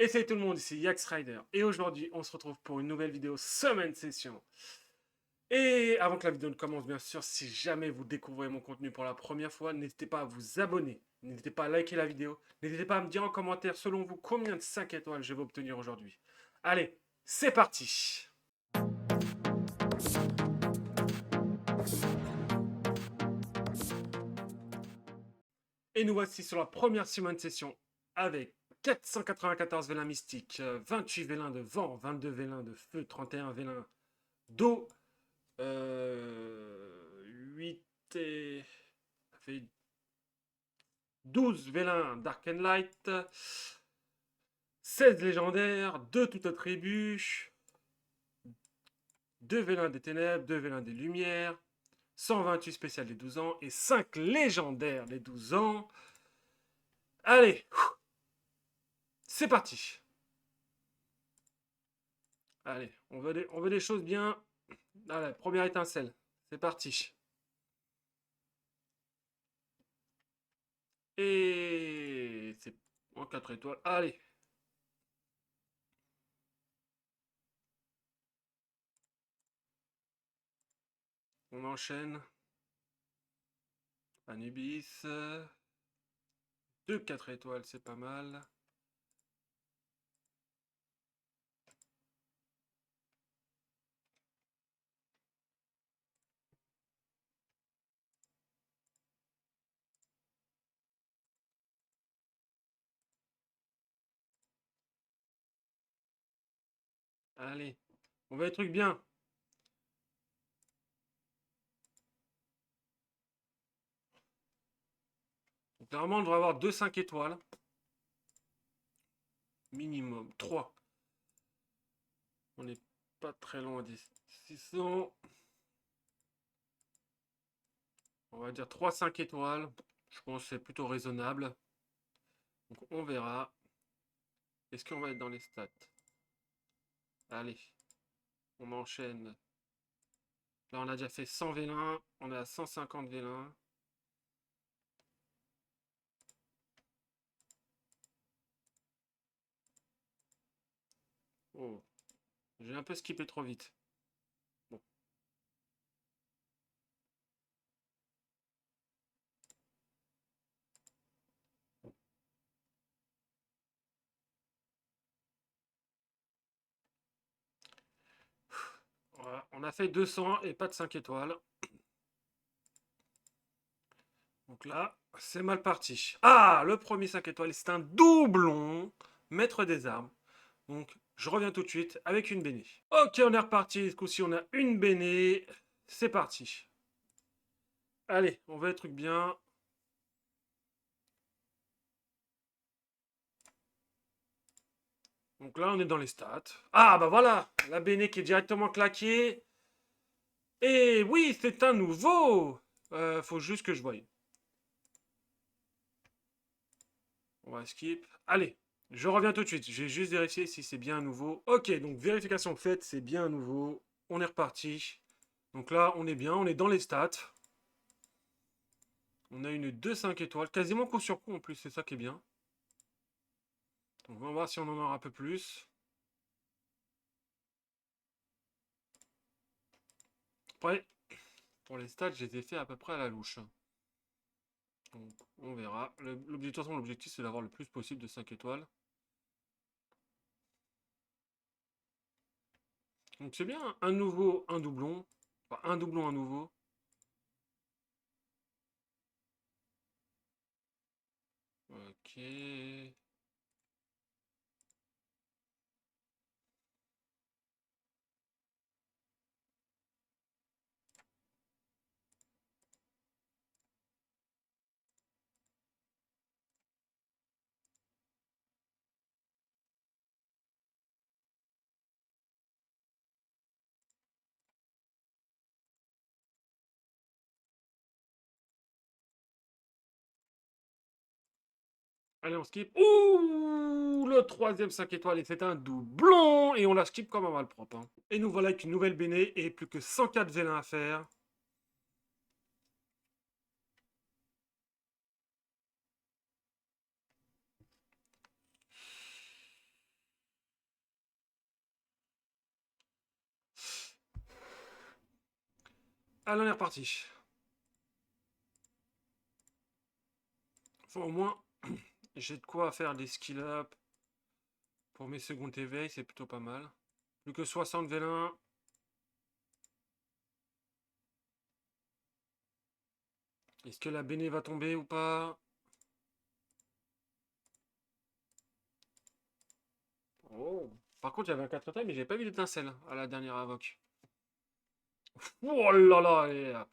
Et salut tout le monde, ici Yax Rider. Et aujourd'hui, on se retrouve pour une nouvelle vidéo Semaine Session. Et avant que la vidéo ne commence, bien sûr, si jamais vous découvrez mon contenu pour la première fois, n'hésitez pas à vous abonner. N'hésitez pas à liker la vidéo. N'hésitez pas à me dire en commentaire, selon vous, combien de 5 étoiles je vais obtenir aujourd'hui. Allez, c'est parti! Et nous voici sur la première Semaine Session avec 494 vélins mystiques, 28 vélins de vent, 22 vélins de feu, 31 vélins d'eau, 8 et... ça fait 12 vélins Dark and Light, 16 légendaires, 2 toute attribut, 2 vélins des ténèbres, 2 vélins des lumières, 128 spécial des 12 ans et 5 légendaires des 12 ans. Allez, c'est parti. Allez, on veut des choses bien. Allez, première étincelle, c'est parti. Et c'est en 4 étoiles. Allez. On enchaîne. Anubis. 2 4 étoiles, c'est pas mal. Allez. On veut des trucs bien. Donc, normalement, on devrait avoir 2 5 étoiles. Minimum. 3. On n'est pas très loin des 600. On va dire 3 5 étoiles. Je pense que c'est plutôt raisonnable. Donc on verra. Est-ce qu'on va être dans les stats? Allez. On enchaîne. Là, on a déjà fait 100 vélins. On est à 150 vélins. Oh. J'ai un peu skippé trop vite. Bon. Voilà. On a fait 200 et pas de 5 étoiles. Donc là, c'est mal parti. Ah, le premier 5 étoiles, c'est un doublon. Maître des armes. Donc, je reviens tout de suite avec une béné. Ok, on est reparti. Ce coup-ci, on a une béné. C'est parti. Allez, on va des trucs bien. Donc là, on est dans les stats. Ah, bah voilà, la béné qui est directement claquée. Et oui, c'est un nouveau. Faut juste que je voie. On va skip. Allez, je reviens tout de suite. Je vais juste vérifier si c'est bien un nouveau. Ok, donc vérification faite, c'est bien un nouveau. On est reparti. Donc là, on est bien, on est dans les stats. On a une 2-5 étoiles, quasiment coup sur coup en plus, c'est ça qui est bien. Donc on va voir si on en aura un peu plus. Après, pour les stats, je les ai fait à peu près à la louche. Donc on verra. De toute façon, l'objectif c'est d'avoir le plus possible de 5 étoiles. Donc c'est bien, un nouveau, un doublon. Enfin, un doublon, un nouveau. Ok. Allez, on skip. Ouh, le troisième 5 étoiles, et c'est un doublon. Et on la skip comme un malpropre. Hein. Et nous voilà avec une nouvelle béné et plus que 104 vélins à faire. Allez, on est reparti. Faut au moins, j'ai de quoi faire des skill up pour mes secondes éveils, c'est plutôt pas mal. Plus que 60 vélins. Est-ce que la béné va tomber ou pas? Oh. Par contre, il y avait un 4 tailles, mais j'ai pas vu d'étincelle à la dernière invoque. Oh là là, allez, hop.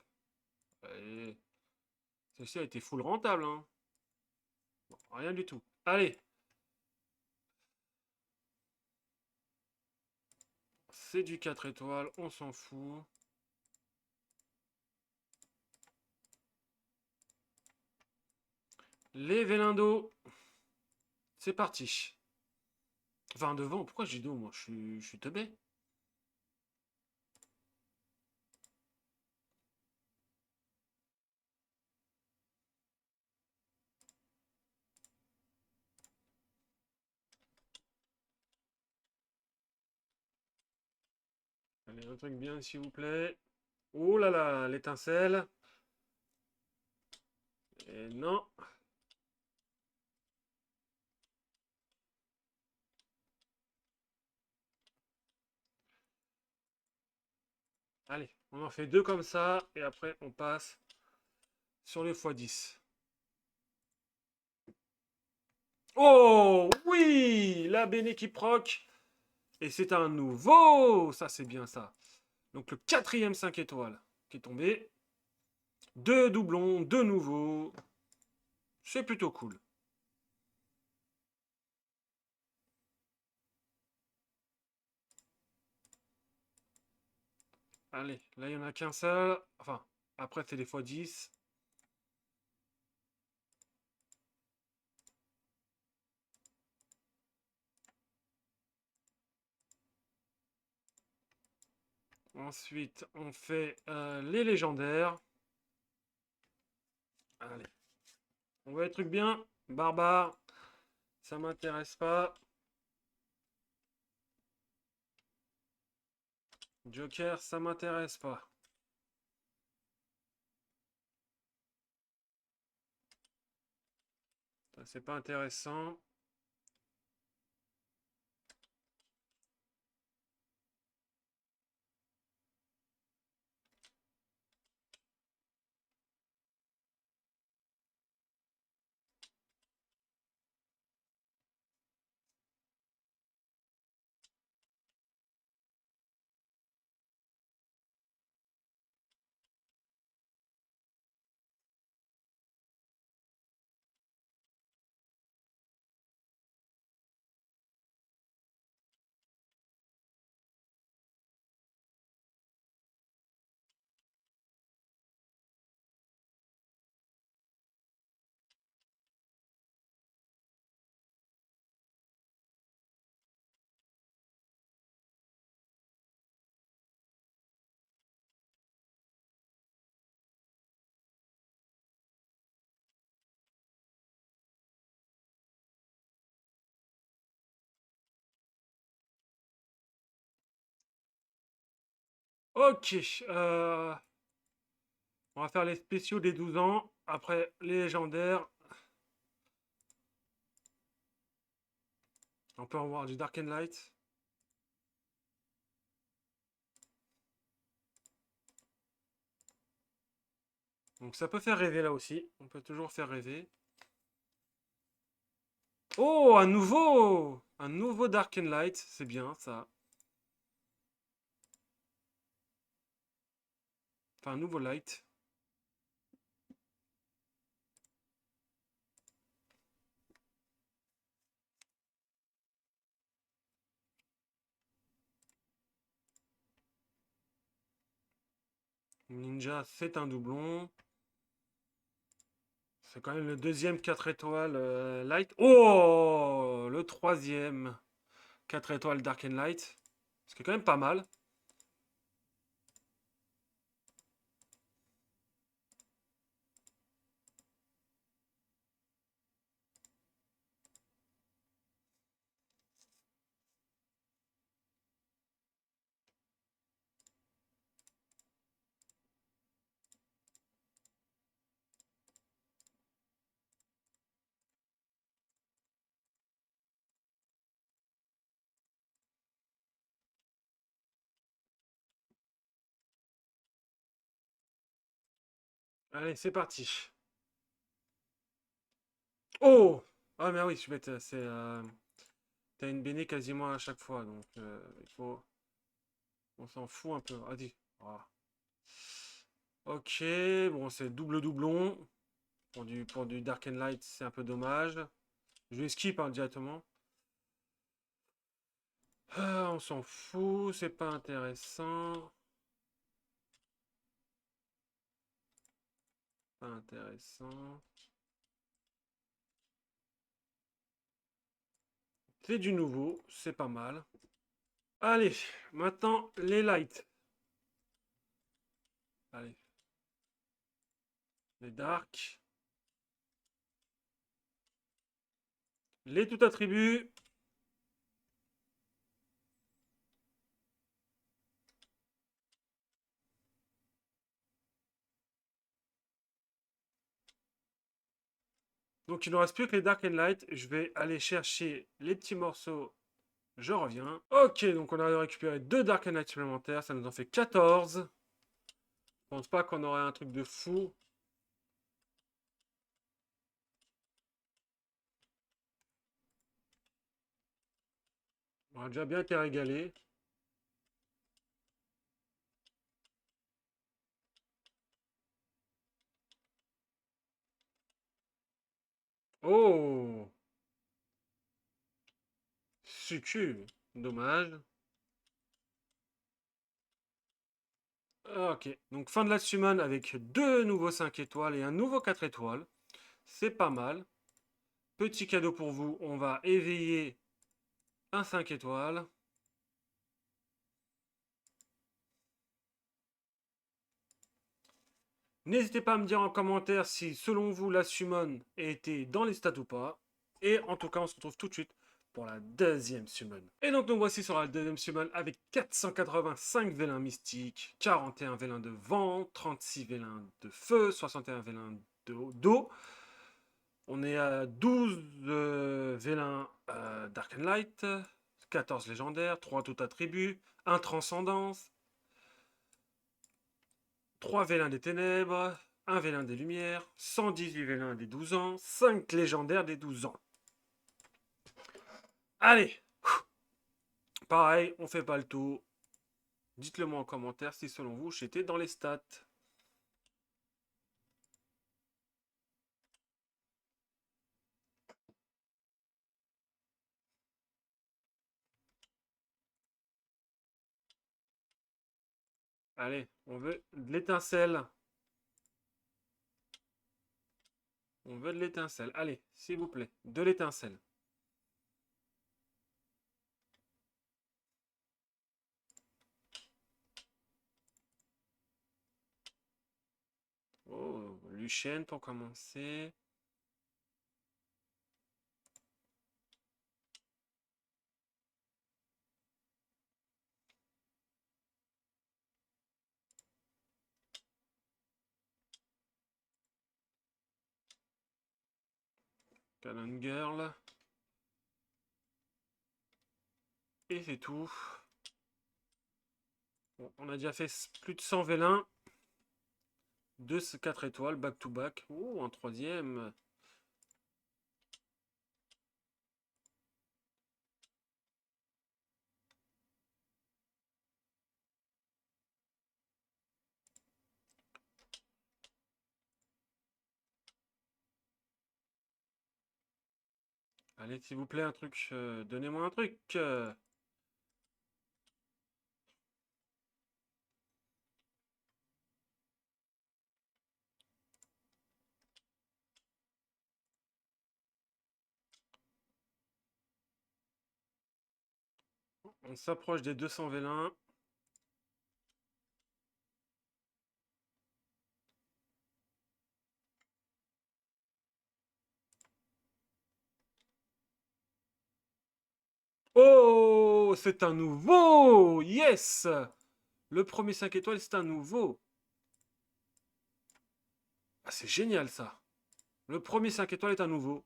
Allez. Celle-ci a été full rentable, hein. Bon, rien du tout. Allez. C'est du 4 étoiles, on s'en fout. Les vélins d'eau. C'est parti. Enfin, devant, pourquoi j'ai d'eau, moi? Je suis teubé. Allez, un truc bien, s'il vous plaît. Oh là là, l'étincelle. Et non. Allez, on en fait deux comme ça. Et après, on passe sur les x10. Oh oui, la béné qui proc. Et c'est un nouveau. Ça, c'est bien ça. Donc le quatrième 5 étoiles qui est tombé. Deux doublons, deux nouveaux. C'est plutôt cool. Allez, là, il n'y en a qu'un seul. Enfin, après, c'est les x10. Ensuite, on fait les légendaires. Allez, on va des trucs bien. Barbare, ça m'intéresse pas. Joker, ça m'intéresse pas. C'est pas intéressant. Ok, on va faire les spéciaux des 12 ans. Après, les légendaires. On peut en voir du Dark and Light. Donc ça peut faire rêver là aussi. On peut toujours faire rêver. Oh, un nouveau! Un nouveau Dark and Light. C'est bien ça. Enfin, un nouveau Light. Ninja, c'est un doublon. C'est quand même le deuxième 4 étoiles Light. Oh! Le troisième 4 étoiles Dark and Light. Ce qui est quand même pas mal. Allez, c'est parti. Oh! Ah, mais oui, je suis bête. C'est. T'as une béné quasiment à chaque fois, donc il faut. On s'en fout un peu. Vas-y. Ah. Ok, bon, c'est double doublon. Pour du Dark and Light, c'est un peu dommage. Je vais skip hein, directement. Ah, on s'en fout, c'est pas intéressant. Pas intéressant. C'est du nouveau, c'est pas mal. Allez, maintenant les lights. Allez, les dark. Les tout attributs. Donc il ne reste plus que les dark and light. Je vais aller chercher les petits morceaux. Je reviens. Ok, donc on a récupéré deux dark and light supplémentaires. Ça nous en fait 14. Je pense pas qu'on aurait un truc de fou. On a déjà bien été régalé. Oh! Succube. Dommage. Ok, donc fin de la summon avec deux nouveaux 5 étoiles et un nouveau 4 étoiles. C'est pas mal. Petit cadeau pour vous, on va éveiller un 5 étoiles. N'hésitez pas à me dire en commentaire si selon vous la summon était dans les stats ou pas. Et en tout cas, on se retrouve tout de suite pour la deuxième summon. Et donc nous voici sur la deuxième summon avec 485 vélins mystiques, 41 vélins de vent, 36 vélins de feu, 61 vélins d'eau. On est à 12 vélins Dark and Light, 14 légendaires, 3 tout attributs, 1 transcendance, 3 vélins des ténèbres, 1 vélin des lumières, 118 vélins des 12 ans, 5 légendaires des 12 ans. Allez, pareil, on fait pas le tour. Dites-le moi en commentaire si selon vous j'étais dans les stats. Allez, on veut de l'étincelle. On veut de l'étincelle. Allez, s'il vous plaît, de l'étincelle. Oh, Lucienne pour commencer. Cannon Girl. Et c'est tout. Bon, on a déjà fait plus de 100 vélins. 2, 4 étoiles, back to back. Oh, un troisième. Allez, s'il vous plaît, un truc. Donnez-moi un truc. On s'approche des 200 vélins. Oh, c'est un nouveau. Yes. Le premier 5 étoiles, c'est un nouveau. Ah, c'est génial ça. Le premier 5 étoiles est un nouveau.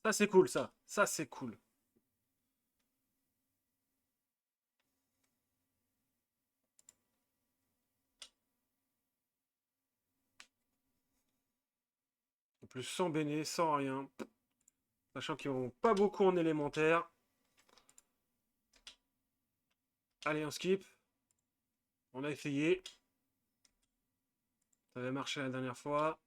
Ça, c'est cool, ça. Ça, c'est cool. plus sans béné, sans rien. Sachant qu'ils vont pas beaucoup en élémentaire. Allez, on skip. On a essayé. Ça avait marché la dernière fois.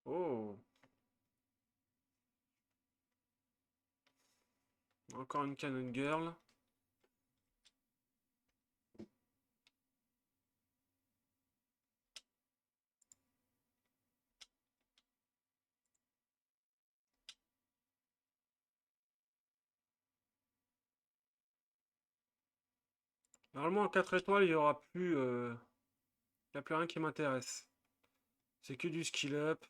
Oh. Encore une Cannon Girl. Normalement, en 4 étoiles, il n'y aura plus... il n'y a plus rien qui m'intéresse. C'est que du skill up.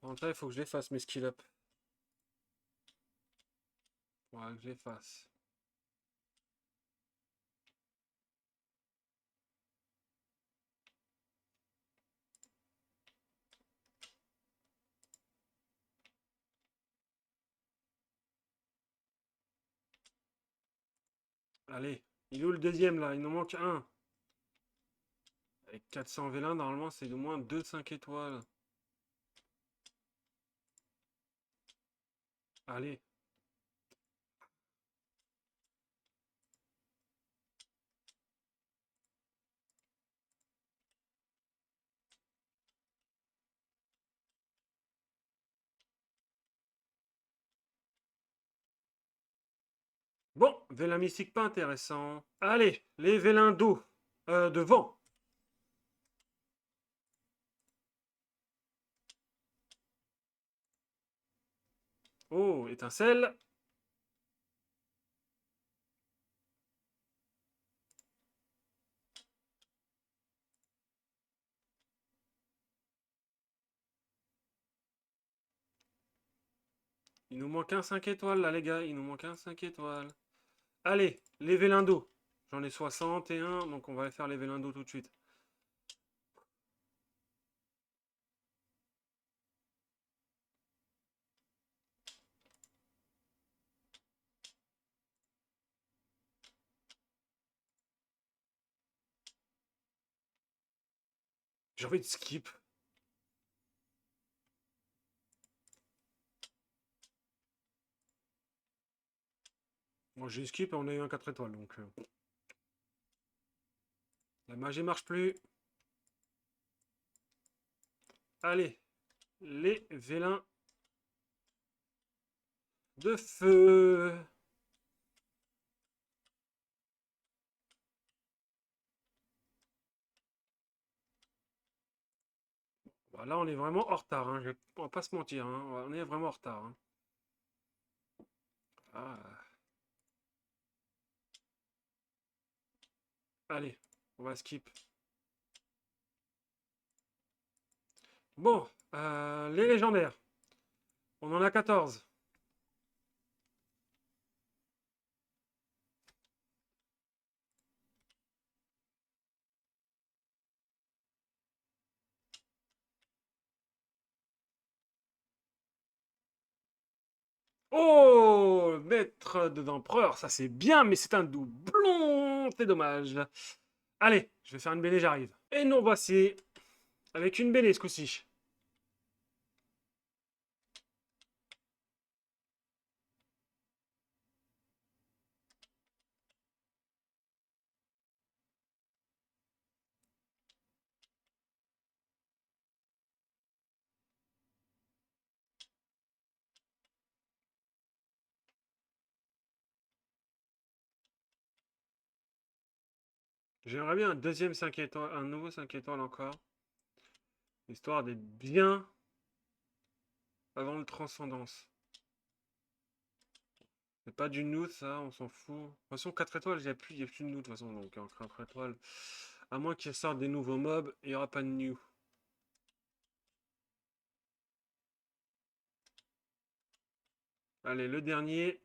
Par contre, là, il faut que je les fasse, mes skill up. Voilà, que je les fasse. Allez, il est où le deuxième, là? Il nous manque un. Avec 400 vélins, normalement, c'est au moins 2 5 étoiles. Allez. Bon, vélin mystique, pas intéressant. Allez, les vélins d'eau. De vent. Oh, étincelle. Il nous manque un 5 étoiles, là, les gars. Il nous manque un 5 étoiles. Allez, les vélins d'eau. J'en ai 61, donc on va faire les vélins d'eau tout de suite. J'ai envie de skip. Moi, j'ai skip et on a eu un 4 étoiles, donc... La magie marche plus. Allez, les vélins de feu. Bon, là, on est vraiment en retard. Hein. On va pas se mentir. Hein. On est vraiment en retard. Hein. Ah. Allez, on va skip. Bon, les légendaires. On en a 14. Oh, maître de l'empereur, ça c'est bien, mais c'est un doublon. C'est dommage. Allez, je vais faire une bêlée, j'arrive. Et nous voici avec une bêlée ce coup-ci. J'aimerais bien un deuxième 5 étoiles, un nouveau 5 étoiles encore. Histoire d'être bien avant le transcendance. C'est pas du nous, ça, on s'en fout. De toute façon, 4 étoiles, il n'y a plus de nous, de toute façon. Donc, en 4 étoiles, à moins qu'ils sortent des nouveaux mobs, il n'y aura pas de new. Allez, le dernier.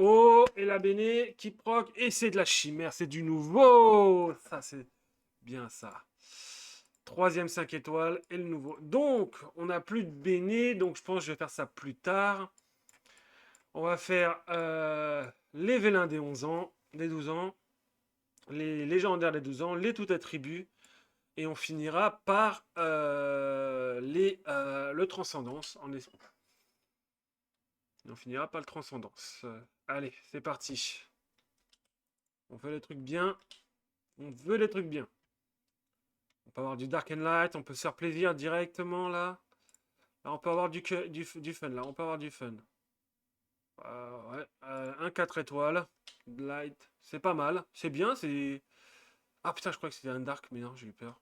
Oh, et la béné qui proc. Et c'est de la chimère, c'est du nouveau. Ça, c'est bien ça. Troisième 5 étoiles et le nouveau. Donc, on n'a plus de Béné, donc je pense que je vais faire ça plus tard. On va faire les vélins des 11 ans, des 12 ans, les légendaires des 12 ans, les tout attributs. Et on finira par le transcendance. On finira par le transcendance. Allez, c'est parti. On fait les trucs bien. On veut les trucs bien. On peut avoir du Dark and Light. On peut se faire plaisir directement là. Là, on peut avoir du fun. Là, on peut avoir du fun. Ouais, un 4 étoiles. Light. C'est pas mal. C'est bien. C'est. Ah putain, je crois que c'était un Dark, mais non, j'ai eu peur.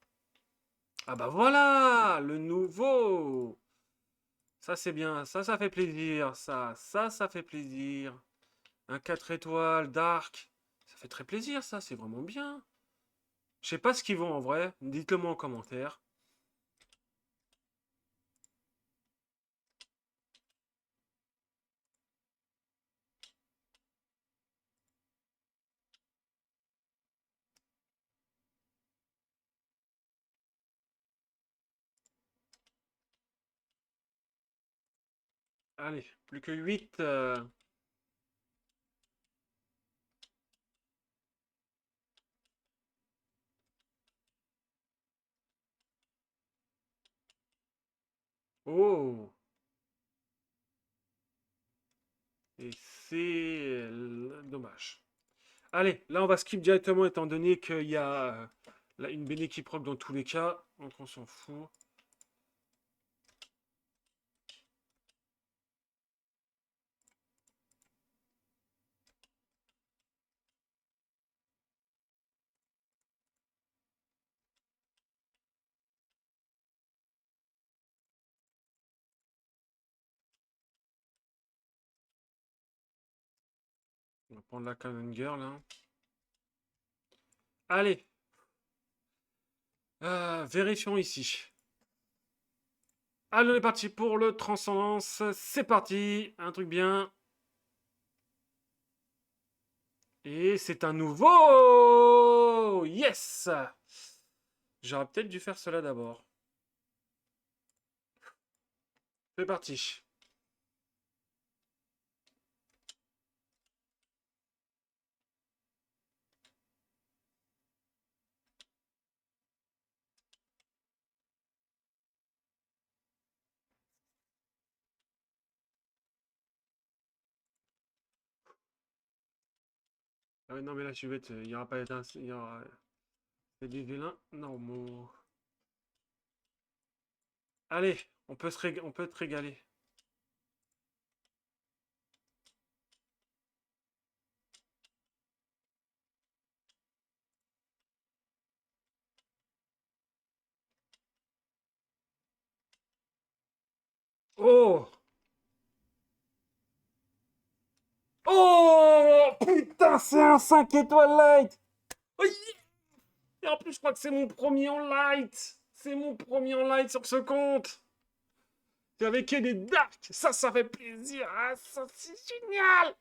Ah bah voilà! Le nouveau! Ça, c'est bien. Ça fait plaisir. Ça fait plaisir. Un 4 étoiles, dark. Ça fait très plaisir, ça. C'est vraiment bien. Je sais pas ce qu'ils vont en vrai. Dites-le moi en commentaire. Allez, plus que 8. Oh! Et c'est dommage. Allez, là on va skip directement étant donné qu'il y a là, une béné qui proc dans tous les cas. Donc on s'en fout. On va prendre la Cannon Girl là. Allez, vérifions ici. Allez, on est parti pour le transcendance. C'est parti. Un truc bien. Et c'est un nouveau. Yes. J'aurais peut-être dû faire cela d'abord. C'est parti. Ah ouais, non mais là je suis bête. Il n'y aura pas d'étincelle. Il y aura des vilains normaux. Allez, on peut te régaler. Oh! Oh! Putain, c'est un 5 étoiles light! Oh, yeah. Et en plus, je crois que c'est mon premier en light! C'est mon premier en light sur ce compte! C'est avec des dark! Ça fait plaisir! Ah, ça, c'est génial!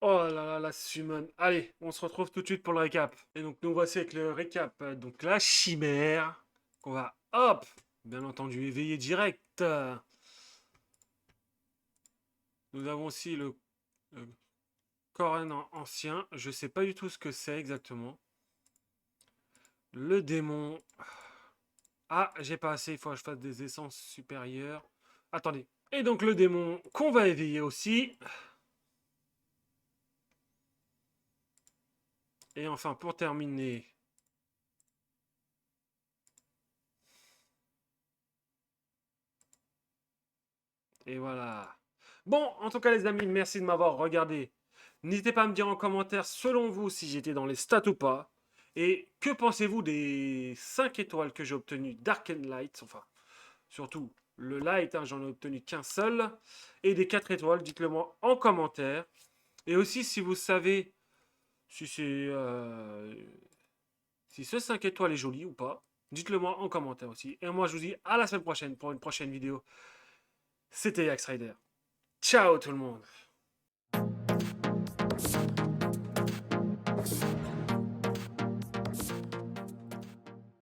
Oh là là, la summon. Allez, on se retrouve tout de suite pour le récap. Et donc, nous voici avec le récap. Donc, la chimère, qu'on va, hop, bien entendu, éveiller direct. Nous avons aussi le Coran ancien. Je sais pas du tout ce que c'est exactement. Le démon. Ah, j'ai pas assez, il faut que je fasse des essences supérieures. Attendez. Et donc, le démon qu'on va éveiller aussi. Et enfin, pour terminer, et voilà. Bon, en tout cas, les amis, merci de m'avoir regardé. N'hésitez pas à me dire en commentaire, selon vous, si j'étais dans les stats ou pas. Et que pensez-vous des 5 étoiles que j'ai obtenues Dark and Light? Enfin, surtout le Light, hein, j'en ai obtenu qu'un seul. Et des 4 étoiles, dites-le moi en commentaire. Et aussi, si vous savez si si ce 5 étoiles est joli ou pas, dites-le moi en commentaire aussi. Et moi, je vous dis à la semaine prochaine pour une prochaine vidéo. C'était Axe Rider. Ciao tout le monde.